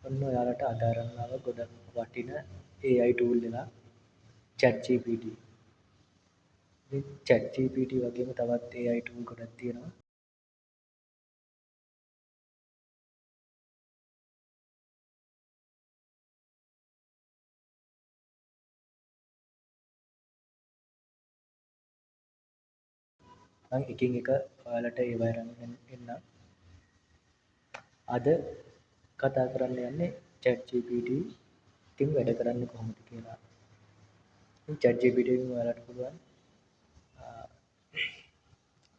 ඔන්න ඔයාලට අදාරන්නාව ගොඩක් වටින AI ටූල් එකක් ChatGPT. මේ ChatGPT වගේම තවත් AI ටූල් ගොඩක් තියෙනවා. මම එකින් එක ඔයාලට ඒවා අරන් එන්නම්. අද කතා කරන්න යන්නේ ChatGPT එකෙන් වැඩ කරන්නේ කොහොමද කියලා. ChatGPT එකෙන් ඔයාලට පුළුවන්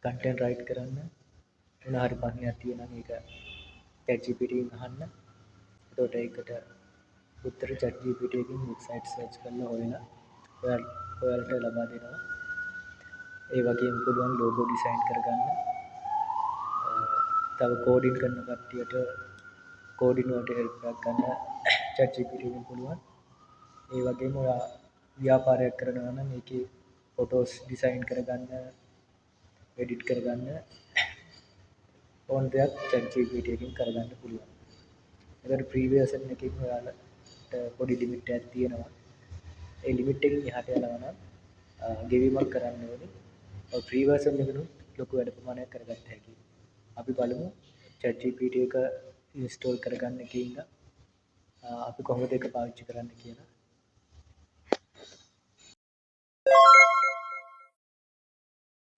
කන්ටෙන්ට් රයිට් කරන්න මොන හරි ප්‍රශ්නයක් තියෙනවා නම් ඒක ChatGPT එකෙන් අහන්න. එතකොට ඒකට උත්තර ChatGPT එකෙන් වෙබ්සයිට් සර්ච් කරලා හොයලා ඔයාලට ලබා දෙනවා. ඒ වගේම පුළුවන් ලෝගෝ ඩිසයින් කරගන්න. තව කෝඩින් කරන කට්ටියට කෝඩින් වලට හෙල්ප් එකක් ගන්න ChatGPT එකෙන් පුළුවන්. ඒ වගේම ඔයා ව්‍යාපාරයක් කරනවා නම් ඒකේ ෆොටෝස් ඩිසයින් කරගන්න, එඩිට් කරගන්න ඕන දෙයක් ChatGPT එකෙන් කරගන්න පුළුවන්. ඒකට ෆ්‍රී වර්ෂන් එකකින් ඔයාලට පොඩි ලිමිට් එකක් තියෙනවා. ඒ ලිමිට් එකෙන් එහාට යනවා නම් ගෙවීමක් කරන්න ඕනේ. ඔය ෆ්‍රී වර්ෂන් එකනොත් ලොකු වැඩ ප්‍රමාණයක් කරගන්න හැකියි. අපි බලමු ChatGPT එක ඉන්ස්ටෝල් කරගන්න එකේ ඉඳන් අපි කොහොමද ඒක පාවිච්චි කරන්න කියලා.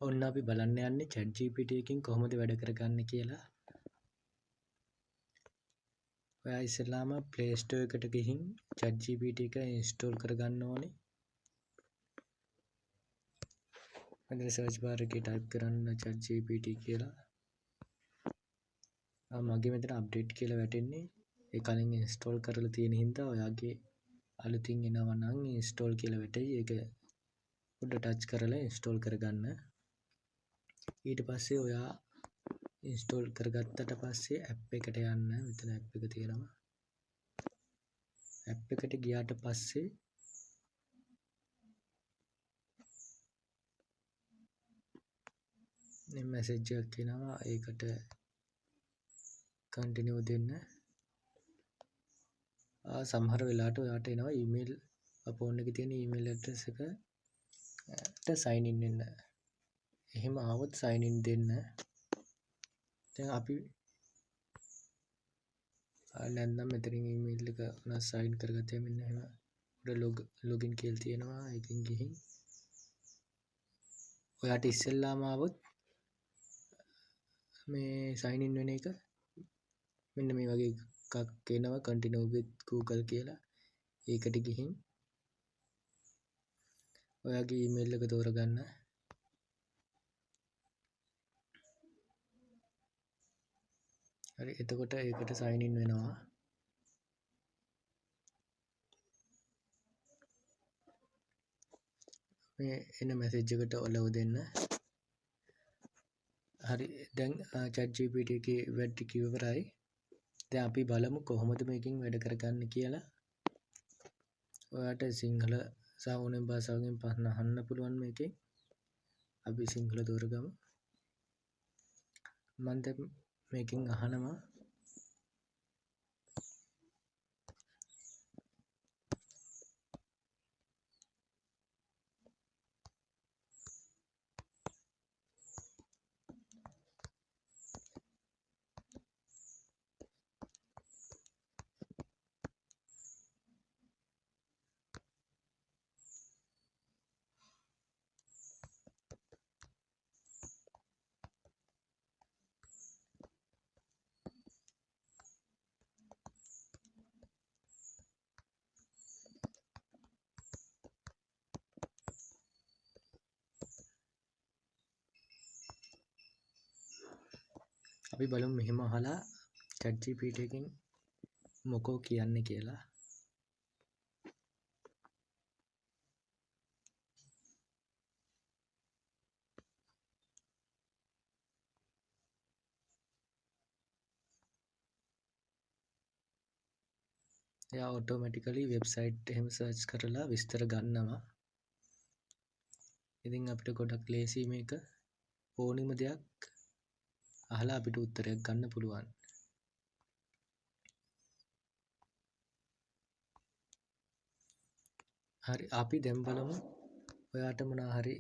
ඔන්න අපි බලන්න යන්නේ ChatGPT එකෙන් කොහොමද වැඩ කරගන්නේ කියලා. ඔයා ඉස්සෙල්ලාම Play Store එකට ගිහින් ChatGPT එක ඉන්ස්ටෝල් කරගන්න ඕනේ. මෙතන සර්ච් බාර් එකේ ටයිප් කරන්න ChatGPT කියලා. මගේ මෙතන අප්ඩේට් කියලා වැටෙන්නේ. ඒ කලින් ඉන්ස්ටෝල් කරලා තියෙන හින්දා ඔයාගේ අලුතින් එනවා නම් ඉන්ස්ටෝල් කියලා වැටෙයි. ඒක පොඩ්ඩ ටච් කරලා ඉන්ස්ටෝල් කරගන්න. ඊට පස්සේ ඔයා ඉන්ස්ටෝල් කරගත්තට පස්සේ ඇප් එකට යන්න. මෙතන ඇප් එක තියෙනවා. ඇප් එකට ගියාට පස්සේ මේ මැසේජ් එකක් එනවා. ඒකට කන්ටිනියු දෙන්න. සමහර වෙලාවට ඔයාට එනවා ඊමේල් ෆෝන් එකේ තියෙන ඊමේල් ඇඩ්‍රස් එකට සයින් ඉන් වෙන්න. එහෙම ආවොත් සයින් ඉන් දෙන්න. දැන් අපි නැත්නම් මෙතනින් ඊමේල් එක උනා සයින් කරගත්තා මෙන්න එහෙම උඩ ලොගින් කියලා තියෙනවා. ඒකෙන් ගිහින් ඔයාට ඉස්සෙල්ලාම ආවොත් මේ සයින් ඉන් වෙන එක මෙන්න මේ වගේ එකක් එනවා continue with Google කියලා. ඒකට ගිහින් ඔයාගේ ඊමේල් එක තෝරගන්න. හරි එතකොට ඒකට සයින් ඉන් වෙනවා. මේ එන මැසේජ් එකට ඔලව දෙන්න. හරි දැන් ChatGPT එකේ වැඩ ටික ඉවරයි. දැන් අපි බලමු කොහොමද මේකෙන් වැඩ කරගන්නේ කියලා. ඔයාට සිංහල සහ ඕනෙම භාෂාවකින් ප්‍රශ්න අහන්න පුළුවන් මේකෙන්. අපි සිංහල තෝරගමු. මම දැන් මේකෙන් අහනවා අපි බලමු මෙහෙම අහලා ChatGPT එකෙන් මොකෝ කියන්නේ කියලා. එයා ඔටෝමැටිකලි වෙබ්සයිට් එහෙම සර්ච් කරලා විස්තර ගන්නවා. ඉතින් අපිට ගොඩක් ලේසි මේක ඕනෙම දෙයක් අහලා අපිට උත්තරයක් ගන්න පුළුවන්. හරි අපි දැන් බලමු ඔයාට මොනා හරි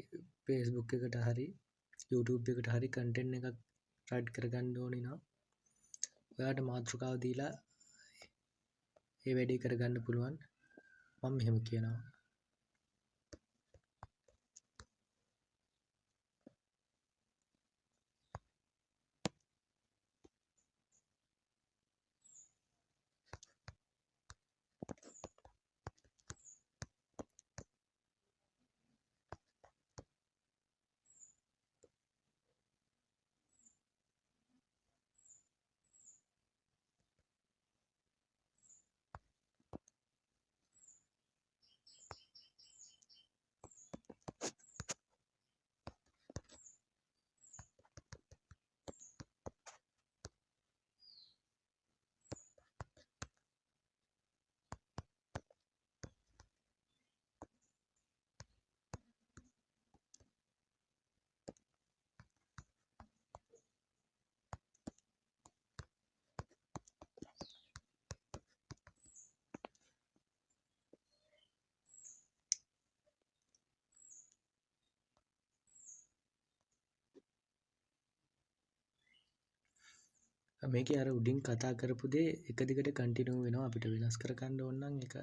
Facebook එකට හරි YouTube එකට හරි කන්ටෙන්ට් එකක් රයිට් කරගන්න ඕනේ නම් ඔයාට මාතෘකාව දීලා ඒ වැඩේ කරගන්න පුළුවන්. මම මෙහෙම කියනවා. මේකේ අර උඩින් කතා කරපු දේ එක දිගට කන්ටිනියු වෙනවා. අපිට වෙනස් කරගන්න ඕන නම් ඒක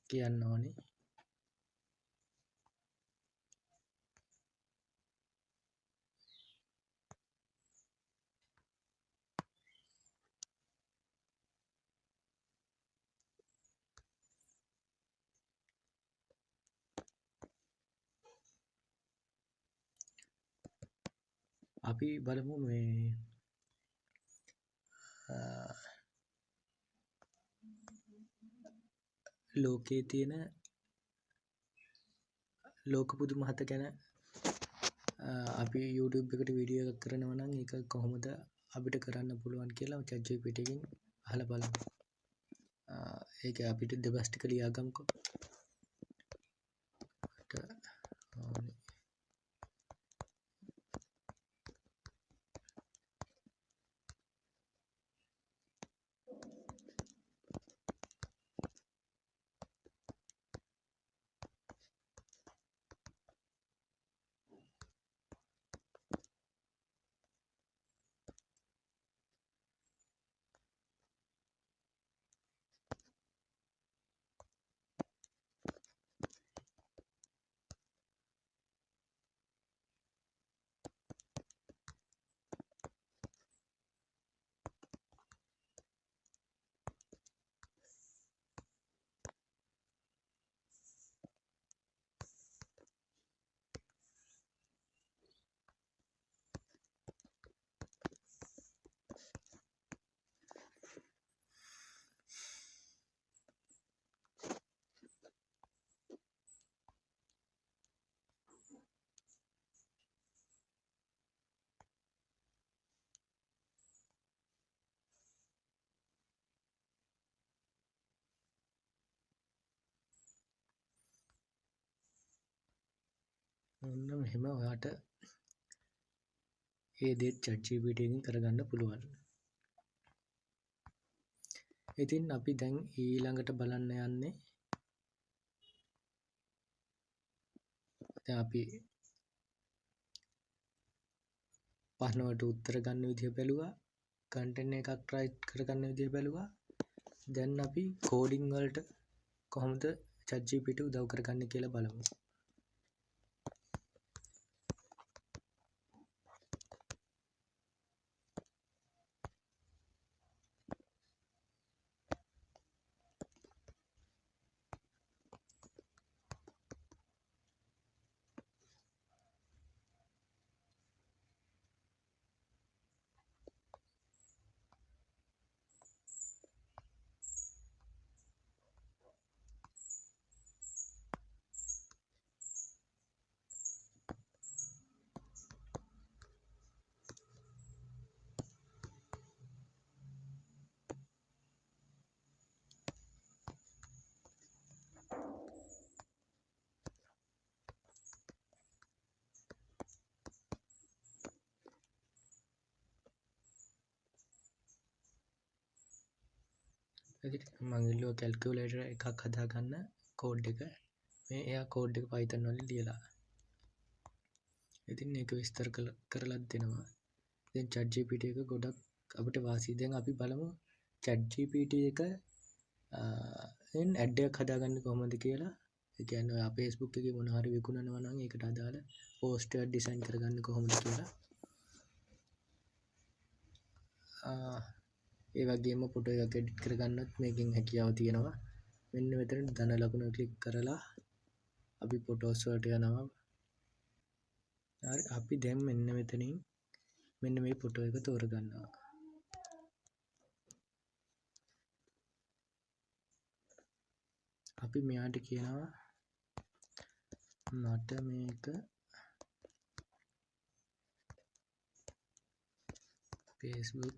කියන්න ඕනේ. අපි බලමු මේ ලෝකයේ තියෙන ලෝක පුදුම 7 ගැන අපි YouTube එකට වීඩියෝ එකක් කරනවා නම් ඒක කොහොමද අපිට කරන්න පුළුවන් කියලා ChatGPT එකෙන් අහලා බලමු. ඒක අපිට දෙබස් ටික ලියාගමුකෝ. ඔන්න මෙහෙම ඔයාට ඒ දේ ChatGPT එකෙන් කරගන්න පුළුවන්. ඉතින් අපි දැන් ඊළඟට බලන්න යන්නේ දැන් අපි ප්‍රශ්නවලට උත්තර ගන්න විදිහ බැලුවා, කන්ටෙන්ට් එකක් රයිට් කරගන්න විදිහ බැලුවා. දැන් අපි කෝඩින් වලට කොහොමද ChatGPT උදව් කරගන්නේ කියලා බලමු. මම ඉල්ලුවා කැල්කියුලේටර් එකක් හදාගන්න කෝඩ් එක මේ එයා කෝඩ් එක Python වලින් ලියලා. ඉතින් ඒක විස්තර කරලත් දෙනවා. දැන් ChatGPT එක ගොඩක් අපිට වාසි. දැන් අපි බලමු ChatGPT එක ඇඩ් එකක් හදාගන්නේ කොහොමද කියලා. ඒ කියන්නේ ඔය Facebook එකේ මොන හරි විකුණනවා නම් ඒකට අදාළ පෝස්ට් එකක් ඩිසයින් කරගන්නේ කොහොමද කියලා. ඒ වගේම ෆොටෝ එකක් එඩිට් කරගන්නත් මේකෙන් හැකියාව තියෙනවා. මෙන්න මෙතන ධන ලකුණ ක්ලික් කරලා අපි ෆොටෝස් වලට යනවා. හරි අපි දැන් මෙන්න මෙතනින් මෙන්න මේ ෆොටෝ එක තෝරගන්නවා. අපි මෙයාට කියනවා මට මේක Facebook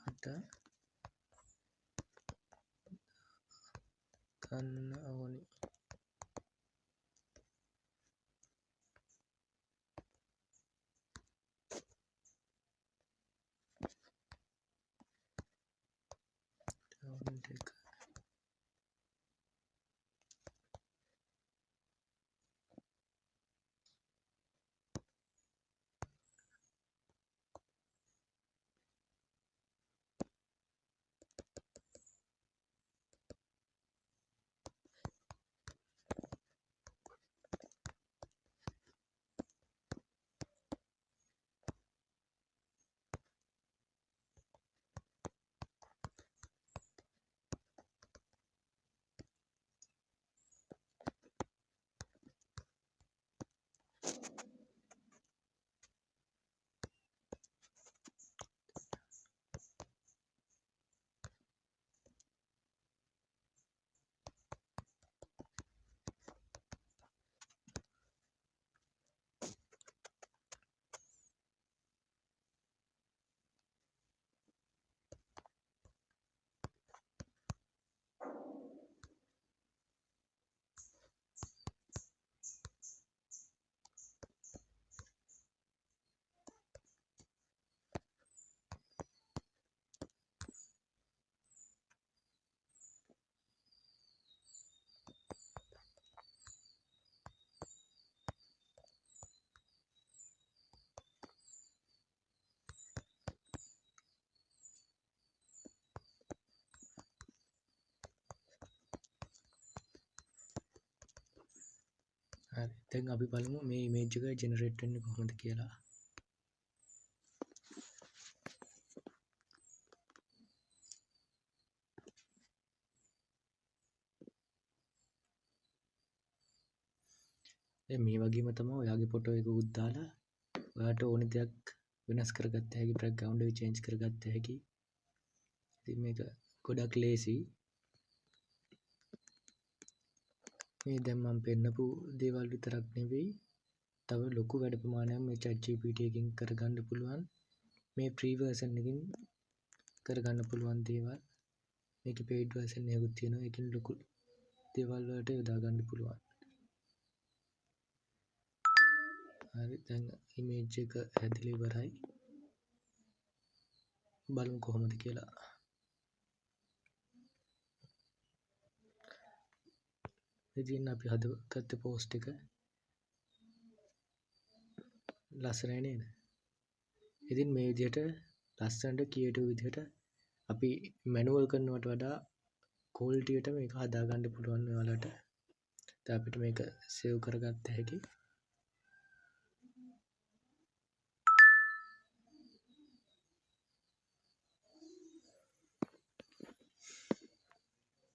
ad ගන්න ඕනි. හරි දැන් අපි බලමු මේ ඉමේජ් එක ජෙනරේට් වෙන්නේ කොහොමද කියලා. දැන් මේ වගේම තමයි ඔයාගේ ෆොටෝ එක උත් දාලා ඔයාට ඕන දෙයක් වෙනස් කරගත්ත හැකි, බෑග්ග්‍රවුන්ඩ් එක චේන්ජ් කරගත්ත හැකි. ඉතින් මේක ගොඩක් ලේසි. මේ දැන් මම පෙන්නපු දේවල් විතරක් නෙවෙයි තව ලොකු වැඩ ප්‍රමාණයක් මේ ChatGPT එකකින් කරගන්න පුළුවන්. මේ ෆ්‍රී වර්ෂන් එකකින් කරගන්න පුළුවන් දේවල්. මේකේ পেইඩ් වර්ෂන් එකකුත් තියෙනවා. ඒකෙන් ලොකු දේවල් වලට යොදා ගන්න පුළුවන්. හරි දැන් ඉමේජ් එක හැදිලා ඉවරයි. බලමු කොහොමද කියලා. ඉතින් අපි හදගත්ත පෝස්ට් එක ලස්සනයි නේද? ඉතින් මේ විදිහට ලස්සනට ක්‍රියේටිව් විදිහට අපි මැනුවල් කරනවට වඩා ක්වොලිටියට මේක හදාගන්න පුළුවන් ඔයාලට. දැන් අපිට මේක සේව් කරගත්ත හැකි.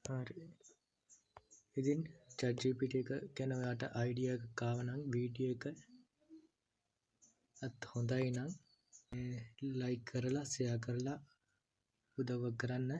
හරි. ඉතින් ChatGPT එක ගැන ඔයාට අයිඩියා එකක් ආව නම් වීඩියෝ එක අත් හොඳයි නම් ලයික් කරලා ෂෙයා කරලා උදව් කරන්න.